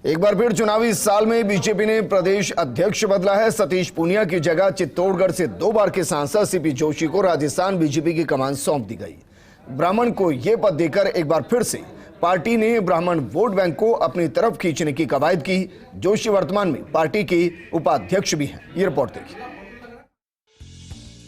एक बार फिर चुनावी साल में बीजेपी ने प्रदेश अध्यक्ष बदला है। सतीश पूनिया की जगह चित्तौड़गढ़ से 2 बार के सांसद सीपी जोशी को राजस्थान बीजेपी की कमान सौंप दी गई। ब्राह्मण को यह पद देकर एक बार फिर से पार्टी ने ब्राह्मण वोट बैंक को अपनी तरफ खींचने की कवायद की। जोशी वर्तमान में पार्टी के उपाध्यक्ष भी हैं। ये रिपोर्ट देखिए।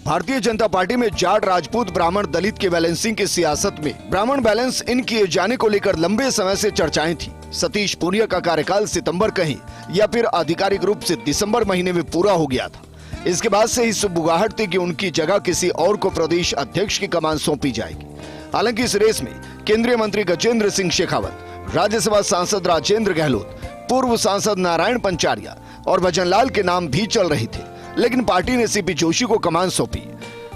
भारतीय जनता पार्टी में जाट, राजपूत, ब्राह्मण, दलित के बैलेंसिंग की सियासत में ब्राह्मण बैलेंस इन किए जाने को लेकर लंबे समय से चर्चाएं थी। सतीश पूनिया का कार्यकाल सितंबर कहीं या फिर आधिकारिक रूप से दिसंबर महीने में पूरा हो गया था। इसके बाद से ही सुबुगाहट थी कि उनकी जगह किसी और को प्रदेश अध्यक्ष की कमान सौंपी जाएगी। हालांकि इस रेस में केंद्रीय मंत्री गजेंद्र सिंह शेखावत, राज्यसभा सांसद राजेंद्र गहलोत, पूर्व सांसद नारायण पंचारिया और भजनलाल के नाम भी चल रहे थे, लेकिन पार्टी ने सीपी जोशी को कमान सौंपी।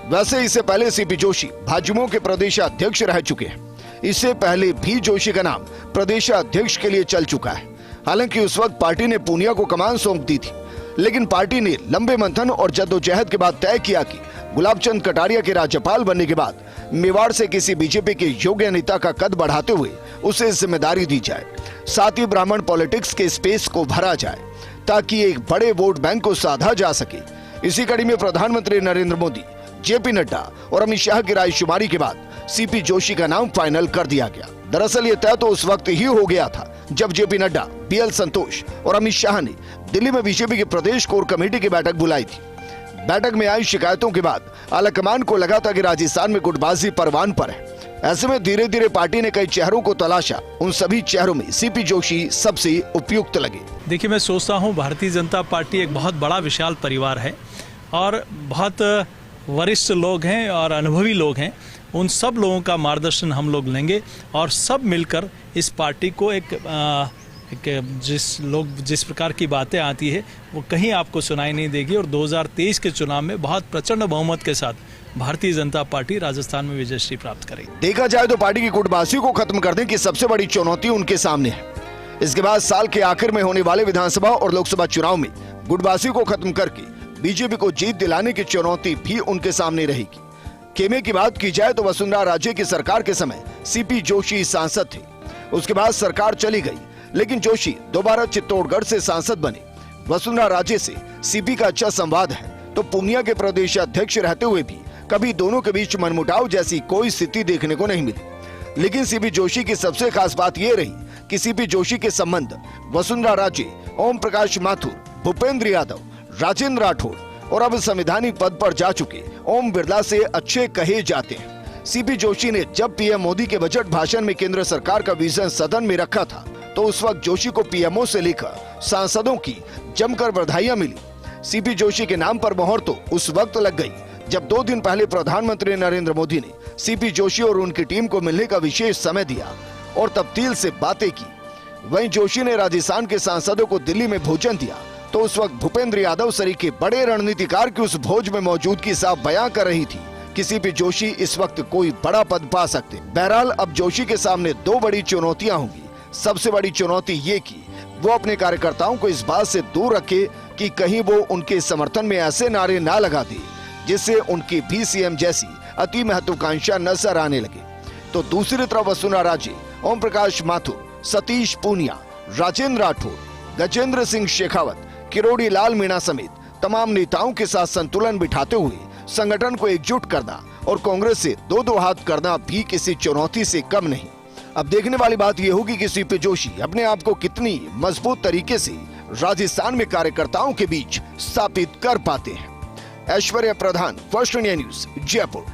वैसे इससे पहले सीपी जोशी भाजयुमो के प्रदेश अध्यक्ष रह चुके हैं। इससे पहले भी जोशी का नाम प्रदेश अध्यक्ष के लिए चल चुका है। हालांकि उस वक्त पार्टी ने पूनिया को कमान सौंप दी थी, लेकिन पार्टी ने लंबे मंथन और जद्दोजहद के बाद तय किया कि गुलाबचंद कटारिया के राज्यपाल बनने के बाद मेवाड़ से किसी बीजेपी के योग्य नेता का कद बढ़ाते हुए उसे जिम्मेदारी दी जाए। साथ ही ब्राह्मण पॉलिटिक्स के स्पेस को भरा जाए ताकि एक बड़े वोट बैंक को साधा जा सके। इसी कड़ी में प्रधानमंत्री नरेंद्र मोदी, जेपी नड्डा और अमित शाह की रायशुमारी के बाद सीपी जोशी का नाम फाइनल कर दिया गया। दरअसल ये तय तो उस वक्त ही हो गया था जब जेपी नड्डा, बीएल संतोष और अमित शाह ने दिल्ली में बीजेपी की प्रदेश कोर कमेटी की बैठक बुलाई थी। बैठक में आई शिकायतों के बाद आलाकमान को लगा था कि राजस्थान में गुटबाजी परवान पर है। ऐसे में धीरे धीरे पार्टी ने कई चेहरों को तलाशा। उन सभी चेहरों में सीपी जोशी सबसे उपयुक्त लगे। देखिए, मैं सोचता हूँ भारतीय जनता पार्टी एक बहुत बड़ा विशाल परिवार है और बहुत वरिष्ठ लोग हैं और अनुभवी लोग हैं। उन सब लोगों का मार्गदर्शन हम लोग लेंगे और सब मिलकर इस पार्टी को एक जिस प्रकार की बातें आती है वो कहीं आपको सुनाई नहीं देगी। और 2023 के चुनाव में बहुत प्रचंड बहुमत के साथ भारतीय जनता पार्टी राजस्थान में विजयश्री प्राप्त करेगी। देखा जाए तो पार्टी की गुटबाजी को खत्म करने की सबसे बड़ी चुनौती उनके सामने है। इसके बाद साल के आखिर में होने वाले विधानसभा और लोकसभा चुनाव में गुटबाजी को खत्म करके बीजेपी को जीत दिलाने की चुनौती भी उनके सामने रहेगी। खेमे की बात की जाए तो वसुंधरा राजे की सरकार के समय सीपी जोशी सांसद थे। उसके बाद सरकार चली गई, लेकिन जोशी दोबारा चित्तौड़गढ़ से सांसद बने। वसुंधरा राजे से सीपी का अच्छा संवाद है, तो पूनिया के प्रदेश अध्यक्ष रहते हुए भी कभी दोनों के बीच मनमुटाव जैसी कोई स्थिति देखने को नहीं मिली। लेकिन सीपी जोशी की सबसे खास बात यह रही कि सीपी जोशी के संबंध वसुंधरा राजे, ओम प्रकाश माथुर, भूपेंद्र यादव, राजेंद्र राठौड़ और अब संवैधानिक पद पर जा चुके ओम बिरला से अच्छे कहे जाते हैं। सीपी जोशी ने जब पीएम मोदी के बजट भाषण में केंद्र सरकार का विजन सदन में रखा था, तो उस वक्त जोशी को पीएमओ से लेकर सांसदों की जमकर बधाइयां मिली। सीपी जोशी के नाम पर मोहर तो उस वक्त लग गई जब 2 दिन पहले प्रधानमंत्री नरेंद्र मोदी ने सीपी जोशी और उनकी टीम को मिलने का विशेष समय दिया और तब्दील से बातें की। वहीं जोशी ने राजस्थान के सांसदों को दिल्ली में भोजन दिया, तो उस वक्त भूपेंद्र यादव सरीखे बड़े रणनीतिकार की उस भोज में मौजूदगी साफ बयां कर रही थी कि सीपी जोशी इस वक्त कोई बड़ा पद पा सकते। बहरहाल अब जोशी के सामने 2 बड़ी चुनौतियां होंगी। सबसे बड़ी चुनौती ये कि वो अपने कार्यकर्ताओं को इस बात से दूर रखे कि कहीं वो उनके समर्थन में ऐसे नारे ना लगा दे जिससे उनकी भी सीएम जैसी अति महत्वाकांक्षा नजर आने लगे। तो दूसरी तरफ वसुंधरा राजे, ओम प्रकाश माथुर, सतीश पूनिया, राजेंद्र राठौड़, गजेंद्र सिंह शेखावत, किरोड़ी लाल मीणा समेत तमाम नेताओं के साथ संतुलन बिठाते हुए संगठन को एकजुट करना और कांग्रेस से 2-2 हाथ करना भी किसी चुनौती से कम नहीं। अब देखने वाली बात यह होगी कि सीपी जोशी अपने आप को कितनी मजबूत तरीके से राजस्थान में कार्यकर्ताओं के बीच स्थापित कर पाते हैं। ऐश्वर्या प्रधान, फर्स्ट इंडिया न्यूज, जयपुर।